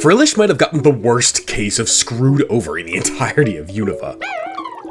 Frillish might have gotten the worst case of screwed over in the entirety of Unova.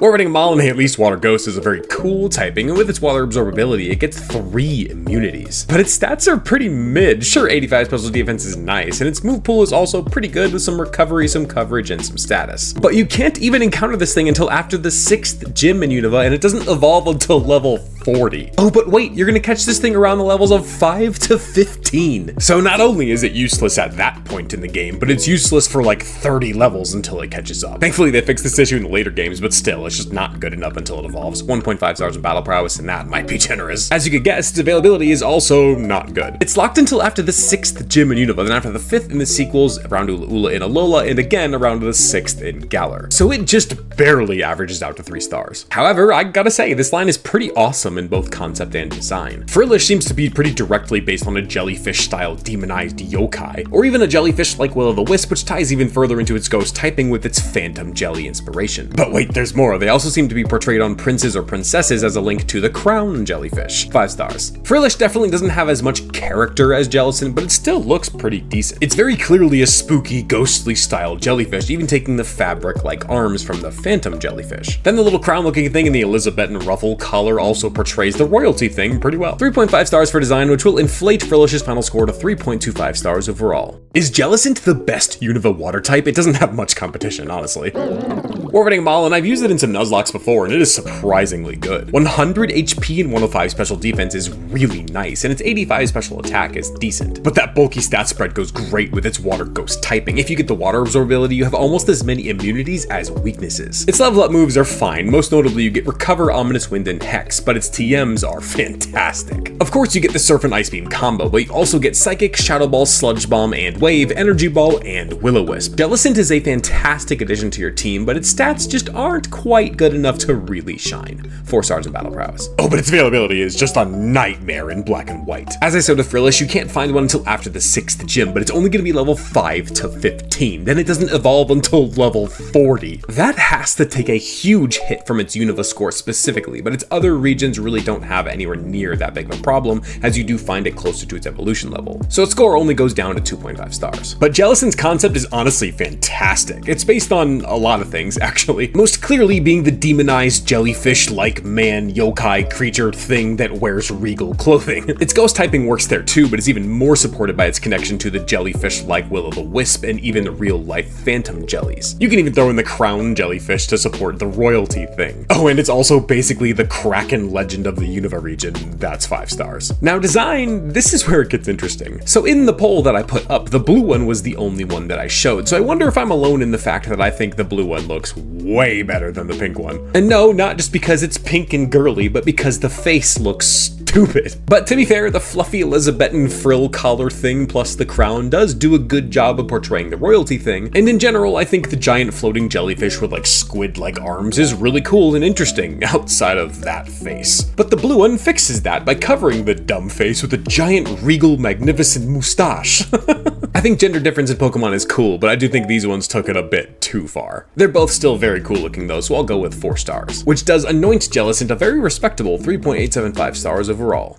Orbiting Molyneux, at least Water Ghost is a very cool typing, and with its water absorbability, it gets 3 immunities. But its stats are pretty mid. Sure, 85 special defense is nice, and its move pool is also pretty good with some recovery, some coverage, and some status. But you can't even encounter this thing until after the 6th gym in Unova, and it doesn't evolve until level 40. Oh, but wait, you're gonna catch this thing around the levels of 5 to 15. So not only is it useless at that point in the game, but it's useless for like 30 levels until it catches up. Thankfully, they fixed this issue in the later games, but still, it's just not good enough until it evolves. 1.5 stars in battle prowess, and that might be generous. As you could guess, its availability is also not good. It's locked until after the 6th gym in Unova, then after the 5th in the sequels, around Ula in Alola, and again around the 6th in Galar. So it just barely averages out to 3 stars. However, I gotta say, this line is pretty awesome in both concept and design. Frillish seems to be pretty directly based on a jellyfish-style demonized yokai, or even a jellyfish like Will-o'-the-Wisp, which ties even further into its ghost typing with its phantom jelly inspiration. But wait, there's more. They also seem to be portrayed on princes or princesses as a link to the crown jellyfish. 5 stars. Frillish definitely doesn't have as much character as Jellicent, but it still looks pretty decent. It's very clearly a spooky, ghostly style jellyfish, even taking the fabric-like arms from the phantom jellyfish. Then the little crown-looking thing in the Elizabethan ruffle collar also portrays the royalty thing pretty well. 3.5 stars for design, which will inflate Frillish's final score to 3.25 stars overall. Is Jellicent the best Unova water type? It doesn't have much competition, honestly. Orbiting Maul, and I've used it in some Nuzlocke before, and it is surprisingly good. 100 HP and 105 special defense is really nice, and its 85 special attack is decent. But that bulky stat spread goes great with its water ghost typing. If you get the water absorbability, you have almost as many immunities as weaknesses. Its level up moves are fine, most notably you get Recover, Ominous Wind, and Hex, but its TMs are fantastic. Of course you get the Surf and Ice Beam combo, but you also get Psychic, Shadow Ball, Sludge Bomb, and Wave, Energy Ball, and Will-o'-Wisp. Jellicent is a fantastic addition to your team, but its stats just aren't quite good enough to really shine. 4 stars in battle prowess. Oh, but its availability is just a nightmare in black and white. As I said with Frillish, you can't find one until after the 6th gym, but it's only going to be level 5 to 15. Then it doesn't evolve until level 40. That has to take a huge hit from its Unova score specifically, but its other regions really don't have anywhere near that big of a problem, as you do find it closer to its evolution level. So its score only goes down to 2.5 stars. But Jellicent's concept is honestly fantastic. It's based on a lot of things, actually. Most clearly being the demonized jellyfish-like man yokai creature thing that wears regal clothing. Its ghost typing works there too, but is even more supported by its connection to the jellyfish-like Will-o'-the-Wisp and even real-life phantom jellies. You can even throw in the crown jellyfish to support the royalty thing. Oh, and it's also basically the Kraken legend of the Unova region. That's 5 stars. Now design, this is where it gets interesting. So in the poll that I put up, the blue one was the only one that I showed, so I wonder if I'm alone in the fact that I think the blue one looks way better than the pink one. And no, not just because it's pink and girly, but because the face looks stupid. But to be fair, the fluffy Elizabethan frill collar thing plus the crown does do a good job of portraying the royalty thing, and in general, I think the giant floating jellyfish with like squid-like arms is really cool and interesting outside of that face. But the blue one fixes that by covering the dumb face with a giant regal magnificent moustache. I think gender difference in Pokemon is cool, but I do think these ones took it a bit too far. They're both still very cool looking though, so I'll go with 4 stars, which does anoint Jellicent a very respectable 3.875 stars overall.